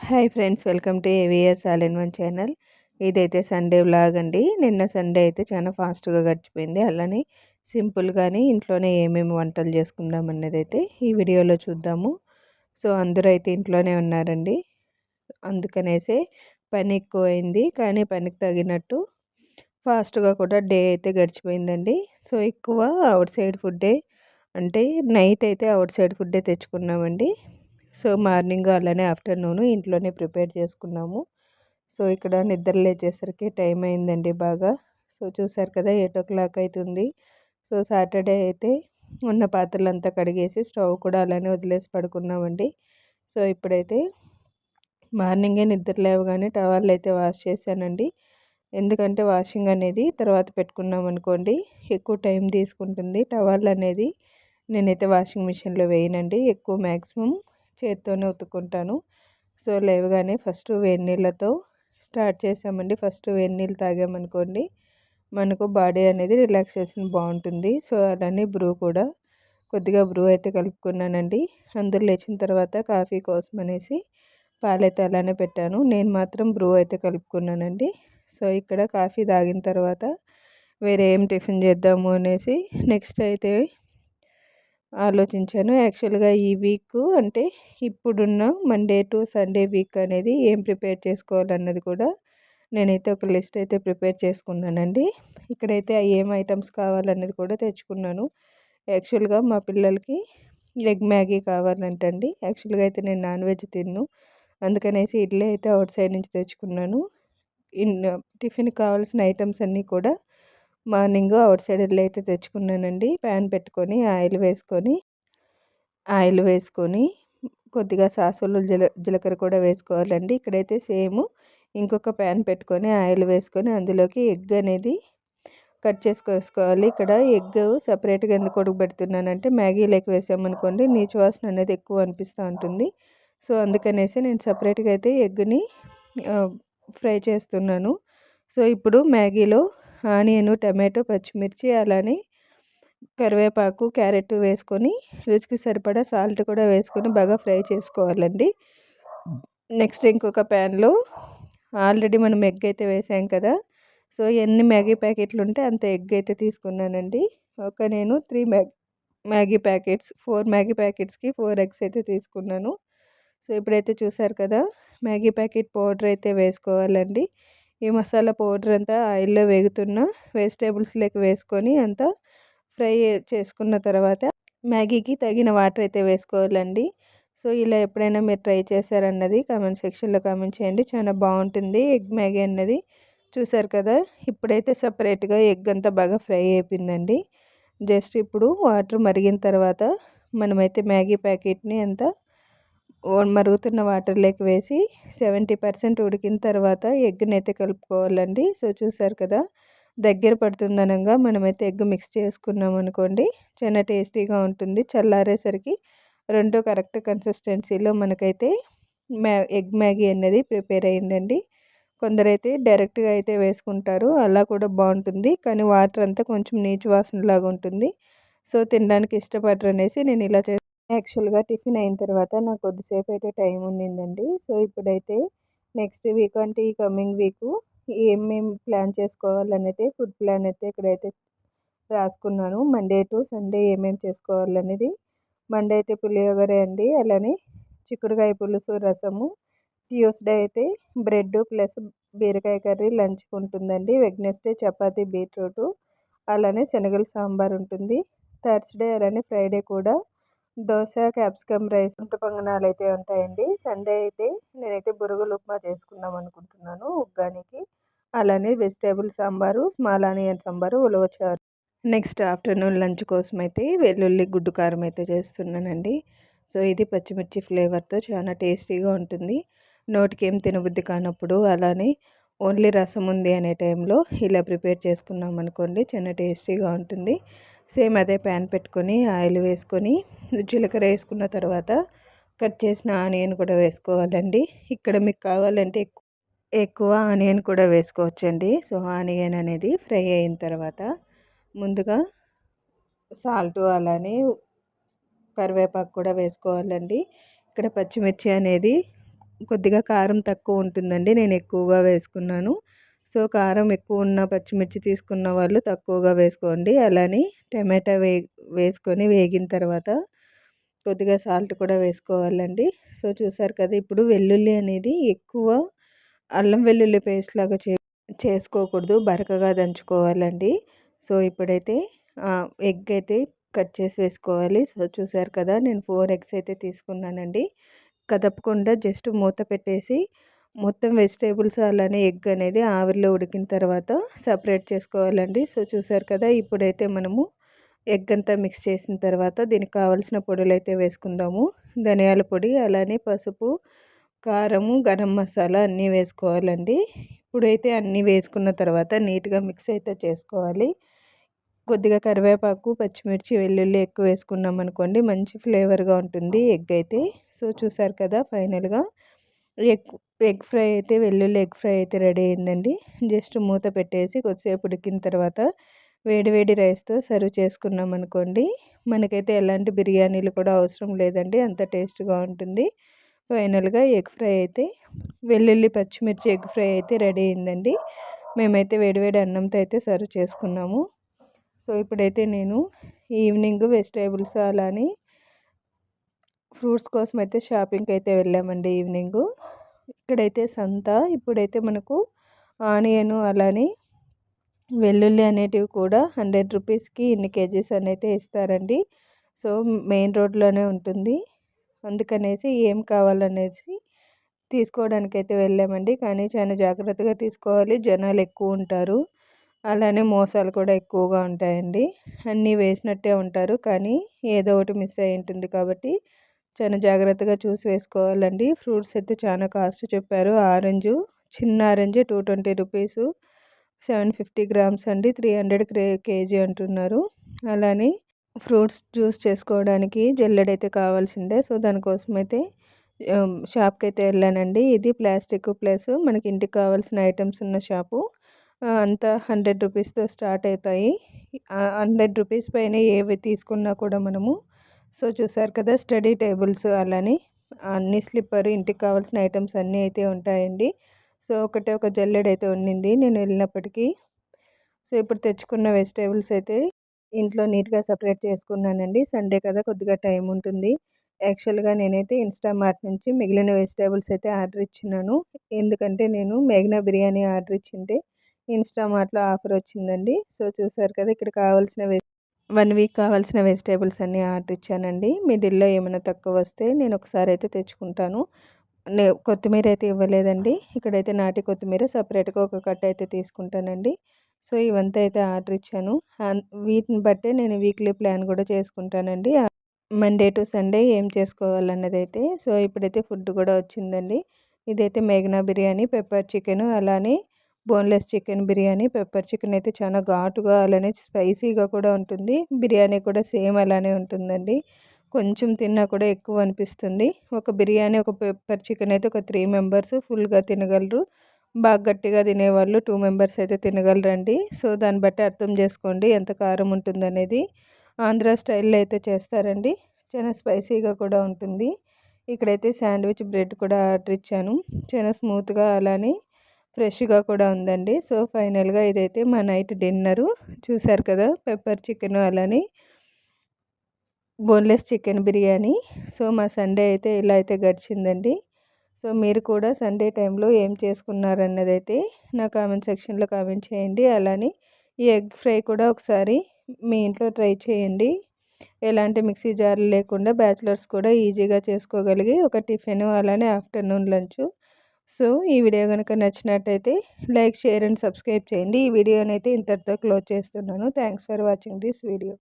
Hi friends, welcome to AVS all in one channel. ఇదైతే Sunday vlog అండి. నిన్న Sunday అయితే చాలా ఫాస్ట్గా గడిచిపోయింది. అలానే సింపుల్గానే ఇంట్లోనే ఏమేమి వంటలు చేసుకుందాం అన్నది అయితే ఈ వీడియోలో చూద్దాము. సో అందరూ అయితే ఇంట్లోనే ఉన్నారండి. అందుకనేసే పని ఎక్కువైంది, కానీ పనికి తగినట్టు ఫాస్ట్గా కూడా డే అయితే గడిచిపోయిందండి. సో ఎక్కువ అవుట్ సైడ్ ఫుడ్డే, అంటే నైట్ అయితే అవుట్ సైడ్ ఫుడ్డే తెచ్చుకున్నామండి. సో మార్నింగ్ అలానే ఆఫ్టర్నూన్ ఇంట్లోనే ప్రిపేర్ చేసుకున్నాము. సో ఇక్కడ నిద్ర లేచేసరికి టైం అయిందండి బాగా. సో చూసారు కదా, 8 o'clock అవుతుంది. సో సాటర్డే అయితే ఉన్న పాత్రలంతా కడిగేసి స్టవ్ కూడా అలానే వదిలేసి పడుకున్నామండి. సో ఇప్పుడైతే మార్నింగే నిద్ర లేవగానే టవల్ అయితే వాష్ చేశానండి. ఎందుకంటే వాషింగ్ అనేది తర్వాత పెట్టుకున్నాం అనుకోండి ఎక్కువ టైం తీసుకుంటుంది. టవల్ అనేది నేనైతే వాషింగ్ మిషన్లో వేయనండి, ఎక్కువ మ్యాక్సిమం చేత్తోనే ఉతుక్కుంటాను. సో లేవగానే ఫస్ట్ వేడి నీళ్ళతో స్టార్ట్ చేసామండి. ఫస్ట్ వేడి నీళ్ళు తాగామనుకోండి మనకు బాడీ అనేది రిలాక్సేషన్ బాగుంటుంది. సో అలానే బ్రూ కూడా కొద్దిగా బ్రూ అయితే కలుపుకున్నానండి. అందరూ లేచిన తర్వాత కాఫీ కోసం అనేసి పాలైతే అలానే పెట్టాను. నేను మాత్రం బ్రూ అయితే కలుపుకున్నానండి. సో ఇక్కడ కాఫీ తాగిన తర్వాత వేరే ఏం టిఫిన్ చేద్దాము అనేసి నెక్స్ట్ అయితే ఆలోచించాను. యాక్చువల్గా ఈ వీక్ అంటే ఇప్పుడున్న మండే టు సండే వీక్ అనేది ఏం ప్రిపేర్ చేసుకోవాలన్నది కూడా నేనైతే ఒక లిస్ట్ అయితే ప్రిపేర్ చేసుకున్నానండి. ఇక్కడైతే ఏం ఐటమ్స్ కావాలన్నది కూడా తెచ్చుకున్నాను. యాక్చువల్గా మా పిల్లలకి ఎగ్ మ్యాగీ కావాలంటండి. యాక్చువల్గా అయితే నేను నాన్ వెజ్ తిన్ను, అందుకనేసి ఇడ్లీ అయితే అవుట్ సైడ్ నుంచి తెచ్చుకున్నాను. ఇన్ టిఫిన్కి కావాల్సిన ఐటమ్స్ అన్నీ కూడా మార్నింగ్ అవుట్ సైడ్ ఇడ్లీ అయితే తెచ్చుకున్నానండి. ప్యాన్ పెట్టుకొని ఆయిల్ వేసుకొని కొద్దిగా సాసులు జీలకర్ర కూడా వేసుకోవాలండి. ఇక్కడైతే సేమ్ ఇంకొక ప్యాన్ పెట్టుకొని ఆయిల్ వేసుకొని అందులోకి ఎగ్ అనేది కట్ చేసుకోవాలి. ఇక్కడ ఎగ్ సపరేట్గా ఎందుకు ఉడకబెడుతున్నానంటే మ్యాగీలోకి వేసామనుకోండి నీచు వాసన అనేది ఎక్కువ అనిపిస్తూ ఉంటుంది. సో అందుకనేసి నేను సపరేట్గా అయితే ఎగ్ని ఫ్రై చేస్తున్నాను. సో ఇప్పుడు మ్యాగీలో ఆనియన్, టమాటో, పచ్చిమిర్చి అలానే కరివేపాకు, క్యారెట్ వేసుకొని రుచికి సరిపడా సాల్ట్ కూడా వేసుకొని బాగా ఫ్రై చేసుకోవాలండి. నెక్స్ట్ ఇంకొక ప్యాన్లో ఆల్రెడీ మనం ఎగ్ అయితే వేసాం కదా, సో ఎన్ని మ్యాగీ ప్యాకెట్లు ఉంటే అంత ఎగ్ అయితే తీసుకున్నానండి. నేను 3 మ్యాగీ ప్యాకెట్స్ 4 మ్యాగీ ప్యాకెట్స్కి 4 ఎగ్స్ అయితే తీసుకున్నాను. సో ఇప్పుడైతే చూసారు కదా, మ్యాగీ ప్యాకెట్ పౌడర్ అయితే వేసుకోవాలండి. ఈ మసాలా పౌడర్ అంతా ఆయిల్లో వేగుతున్న వెజిటేబుల్స్లోకి వేసుకొని అంతా ఫ్రై చేసుకున్న తర్వాత మ్యాగీకి తగిన వాటర్ అయితే వేసుకోవాలండి. సో ఇలా ఎప్పుడైనా మీరు ట్రై చేశారన్నది కామెంట్ సెక్షన్లో కామెంట్ చేయండి. చాలా బాగుంటుంది ఎగ్ మ్యాగీ అన్నది. చూసారు కదా, ఇప్పుడైతే సపరేట్గా ఎగ్ అంతా బాగా ఫ్రై అయిపోయిందండి. జస్ట్ ఇప్పుడు వాటర్ మరిగిన తర్వాత మనమైతే మ్యాగీ ప్యాకెట్ని అంతా మరుగుతున్న వాటర్లోకి వేసి 70% ఉడికిన తర్వాత ఎగ్ని అయితే కలుపుకోవాలండి. సో చూసారు కదా, దగ్గర పడుతుందనగా మనమైతే ఎగ్ మిక్స్ చేసుకున్నాం అనుకోండి చాలా టేస్టీగా ఉంటుంది. చల్లారేసరికి రెండు కరెక్ట్ కన్సిస్టెన్సీలో మనకైతే ఎగ్ మ్యాగీ అనేది ప్రిపేర్ అయిందండి. కొందరైతే డైరెక్ట్గా అయితే వేసుకుంటారు, అలా కూడా బాగుంటుంది. కానీ వాటర్ అంతా కొంచెం నీచు వాసనలాగా ఉంటుంది. సో తినడానికి ఇష్టపడరు అనేసి నేను ఇలా యాక్చువల్గా టిఫిన్ అయిన తర్వాత నాకు కొద్దిసేపు అయితే టైం ఉండిందండి. సో ఇప్పుడైతే నెక్స్ట్ వీక్ అంటే ఈ కమింగ్ వీక్ ఏమేమి ప్లాన్ చేసుకోవాలనేది ఫుడ్ ప్లాన్ అయితే ఇక్కడైతే రాసుకున్నాను. మండే టు సండే ఏమేమి చేసుకోవాలనేది. మండే అయితే పులిహోర అండి, అలానే చిక్కుడుకాయ పులుసు, రసము. ట్యూస్డే అయితే బ్రెడ్ ప్లస్ బీరకాయ కర్రీ లంచ్కి ఉంటుందండి. వెడ్నెస్డే చపాతీ, బీట్రూట్ అలానే శనగల సాంబార్ ఉంటుంది. థర్స్డే అలానే ఫ్రైడే కూడా దోశ, క్యాప్సికమ్ రైస్, గుంట పొంగనాలు అయితే ఉంటాయండి. సండే అయితే నేనైతే బురుగులు ఉప్మా చేసుకుందాం అనుకుంటున్నాను ఉగ్గానికి. అలానే vegetable sambar, small onion sambar, ఉలవచారు. నెక్స్ట్ ఆఫ్టర్నూన్ లంచ్ కోసం అయితే వెల్లుల్లి గుడ్డు కారం అయితే చేస్తున్నానండి. సో ఇది పచ్చిమిర్చి ఫ్లేవర్తో చాలా టేస్టీగా ఉంటుంది. నోటికి ఏం తినబుద్ధి కానప్పుడు అలానే ఓన్లీ రసం ఉంది అనే టైంలో ఇలా ప్రిపేర్ చేసుకున్నాం అనుకోండి చాలా టేస్టీగా ఉంటుంది. సేమ్ అదే ప్యాన్ పెట్టుకొని ఆయిల్ వేసుకొని జీలకర్ర వేసుకున్న తర్వాత కట్ చేసిన ఆనియన్ కూడా వేసుకోవాలండి. ఇక్కడ మీకు కావాలంటే ఎక్కువ ఆనియన్ కూడా వేసుకోవచ్చండి. సో ఆనియన్ అనేది ఫ్రై అయిన తర్వాత ముందుగా సాల్ట్ అలానే కరివేపాకు కూడా వేసుకోవాలండి. ఇక్కడ పచ్చిమిర్చి అనేది కొద్దిగా కారం తక్కువ ఉంటుందండి, నేను ఎక్కువగా వేసుకున్నాను. సో కారం ఎక్కువ ఉన్న పచ్చిమిర్చి తీసుకున్న వాళ్ళు తక్కువగా వేసుకోండి. అలానే టమాటా వేసుకొని వేగిన తర్వాత కొద్దిగా సాల్ట్ కూడా వేసుకోవాలండి. సో చూసారు కదా, ఇప్పుడు వెల్లుల్లి అనేది ఎక్కువ అల్లం వెల్లుల్లి పేస్ట్ లాగా చేసుకోకూడదు, బరకగా దంచుకోవాలండి. సో ఇప్పుడైతే ఎగ్ అయితే కట్ చేసి వేసుకోవాలి. సో చూసారు కదా, నేను 4 ఎగ్స్ అయితే తీసుకున్నానండి. కదపకుండా జస్ట్ మూత పెట్టేసి మొత్తం వెజిటేబుల్స్ అలానే ఎగ్ అనేది ఆవిరిలో ఉడికిన తర్వాత సపరేట్ చేసుకోవాలండి. సో చూసారు కదా, ఇప్పుడైతే మనము ఎగ్ అంతా మిక్స్ చేసిన తర్వాత దీనికి కావాల్సిన పొడులు అయితే వేసుకుందాము. ధనియాల పొడి, అలానే పసుపు, కారము, గరం మసాలా అన్నీ వేసుకోవాలండి. ఇప్పుడైతే అన్నీ వేసుకున్న తర్వాత నీట్గా మిక్స్ అయితే చేసుకోవాలి. కొద్దిగా కరివేపాకు, పచ్చిమిర్చి, వెల్లుల్లి ఎక్కువ వేసుకున్నాం అనుకోండి మంచి ఫ్లేవర్గా ఉంటుంది ఎగ్ అయితే. సో చూసారు కదా, ఫైనల్గా ఎగ్ ఎగ్ ఫ్రై అయితే వెల్లుల్లి ఎగ్ ఫ్రై అయితే రెడీ అయిందండి. జస్ట్ మూత పెట్టేసి కొద్దిసేపు ఉడికిన తర్వాత వేడి వేడి రైస్తో సర్వ్ చేసుకున్నాం అనుకోండి, మనకైతే ఎలాంటి బిర్యానీలు కూడా అవసరం లేదండి, అంత టేస్ట్గా ఉంటుంది. ఫైనల్గా ఎగ్ ఫ్రై అయితే వెల్లుల్లి పచ్చిమిర్చి ఎగ్ ఫ్రై అయితే రెడీ అయిందండి. మేమైతే వేడివేడి అన్నంతో అయితే సర్వ్ చేసుకున్నాము. సో ఇప్పుడైతే నేను ఈవినింగ్ వెజిటేబుల్స్ అలానే ఫ్రూట్స్ కోసం అయితే షాపింగ్కి అయితే వెళ్ళామండి ఈవినింగు. ఇక్కడైతే సంత. ఇప్పుడైతే మనకు ఆనియను అలానే వెల్లుల్లి అనేటివి కూడా 100 రూపీస్కి ఇన్ని కేజీస్ అయితే ఇస్తారండి. సో మెయిన్ రోడ్లోనే ఉంటుంది, అందుకనేసి ఏం కావాలనేసి తీసుకోవడానికైతే వెళ్ళామండి. కానీ చాలా జాగ్రత్తగా తీసుకోవాలి, జనాలు ఎక్కువ ఉంటారు, అలానే మోసాలు కూడా ఎక్కువగా ఉంటాయండి. అన్నీ వేసినట్టే ఉంటారు, కానీ ఏదో ఒకటి మిస్ అయి ఉంటుంది కాబట్టి చాలా జాగ్రత్తగా చూసి వేసుకోవాలండి. ఫ్రూట్స్ అయితే చాలా కాస్ట్ చెప్పారు. ఆరెంజ్, చిన్న ఆరెంజ్ 220 రూపీస్, 750 గ్రామ్స్ అండి, 300 కేజీ అంటున్నారు. అలానే ఫ్రూట్స్ జ్యూస్ చేసుకోవడానికి జల్లెడైతే కావాల్సిందే. సో దానికోసం అయితే షాప్కి అయితే వెళ్ళానండి. ఇది ప్లాస్టిక్ ప్లస్ మనకి ఇంటికి కావాల్సిన ఐటమ్స్ ఉన్న షాపు. అంతా 100 రూపీస్తో స్టార్ట్ అవుతాయి. 100 రూపీస్ పైన ఏవి తీసుకున్నా కూడా మనము. సో చూసారు కదా, స్టడీ టేబుల్స్ అలానే అన్ని స్లిప్పర్ ఇంటికి కావాల్సిన ఐటమ్స్ అన్నీ అయితే ఉంటాయండి. సో ఒకటే ఒక జల్లెడ అయితే ఉండింది నేను వెళ్ళినప్పటికీ. సో ఇప్పుడు తెచ్చుకున్న వెజిటేబుల్స్ అయితే ఇంట్లో నీట్గా సపరేట్ చేసుకున్నానండి. సండే కదా, కొద్దిగా టైం ఉంటుంది. యాక్చువల్గా నేనైతే ఇన్స్టామార్ట్ నుంచి మిగిలిన వెజిటేబుల్స్ అయితే ఆర్డర్ ఇచ్చినాను. ఎందుకంటే నేను మేఘనా బిర్యానీ ఆర్డర్ ఇచ్చింటే ఇన్స్టామార్ట్లో ఆఫర్ వచ్చిందండి. సో చూసారు కదా, ఇక్కడ కావాల్సిన 1 వీక్ కావాల్సిన వెజిటేబుల్స్ అన్నీ ఆర్డర్ ఇచ్చానండి. మిడిల్లో ఏమైనా తక్కువ వస్తే నేను ఒకసారి అయితే తెచ్చుకుంటాను. కొత్తిమీర అయితే ఇవ్వలేదండి. ఇక్కడైతే నాటి కొత్తిమీర సపరేట్గా ఒక కట్ట అయితే తీసుకుంటానండి. సో ఇవంతా అయితే ఆర్డర్ ఇచ్చాను. వీటిని బట్టే నేను వీక్లీ ప్లాన్ కూడా చేసుకుంటానండి, మండే టు సండే ఏం చేసుకోవాలన్నది అయితే. సో ఇప్పుడైతే ఫుడ్ కూడా వచ్చిందండి. ఇదైతే మేఘనా బిర్యానీ, పెప్పర్ చికెన్, అలానే boneless chicken biryani. Pepper chicken అయితే చాలా ఘాటుగా అలానే స్పైసీగా కూడా ఉంటుంది. బిర్యానీ కూడా సేమ్ అలానే ఉంటుందండి, కొంచెం తిన్నా కూడా ఎక్కువ అనిపిస్తుంది. ఒక బిర్యానీ ఒక పెప్పర్ చికెన్ అయితే ఒక 3 మెంబర్స్ ఫుల్గా తినగలరు. బాగా గట్టిగా తినేవాళ్ళు 2 మెంబర్స్ అయితే తినగలరండి. సో దాన్ని బట్టి అర్థం చేసుకోండి ఎంత కారం ఉంటుందనేది. ఆంధ్ర స్టైల్లో అయితే చేస్తారండి, చాలా స్పైసీగా కూడా ఉంటుంది. ఇక్కడైతే శాండ్విచ్ బ్రెడ్ కూడా ఆర్డర్ ఇచ్చాను, చాలా స్మూత్గా అలానే ఫ్రెష్గా కూడా ఉందండి. సో ఫైనల్గా ఇదైతే మా నైట్ డిన్నరు. చూసారు కదా, పెప్పర్ చికెన్ అలానే బోన్లెస్ చికెన్ బిర్యానీ. సో మా సండే అయితే ఇలా అయితే గడిచిందండి. సో మీరు కూడా సండే టైంలో ఏం చేసుకున్నారన్నది అయితే నా కామెంట్ సెక్షన్లో కామెంట్ చేయండి. అలానే ఈ ఎగ్ ఫ్రై కూడా ఒకసారి మీ ఇంట్లో ట్రై చేయండి. ఎలాంటి మిక్సీ జార్లు లేకుండా బ్యాచిలర్స్ కూడా ఈజీగా చేసుకోగలిగి ఒక టిఫిన్ అలానే ఆఫ్టర్నూన్ లంచ్. సో ఈ వీడియో కనుక నచ్చినట్టయితే లైక్, షేర్ అండ్ సబ్స్క్రైబ్ చేయండి. ఈ వీడియోని అయితే ఇంతటితో క్లోజ్ చేస్తున్నాను. Thanks for watching this video.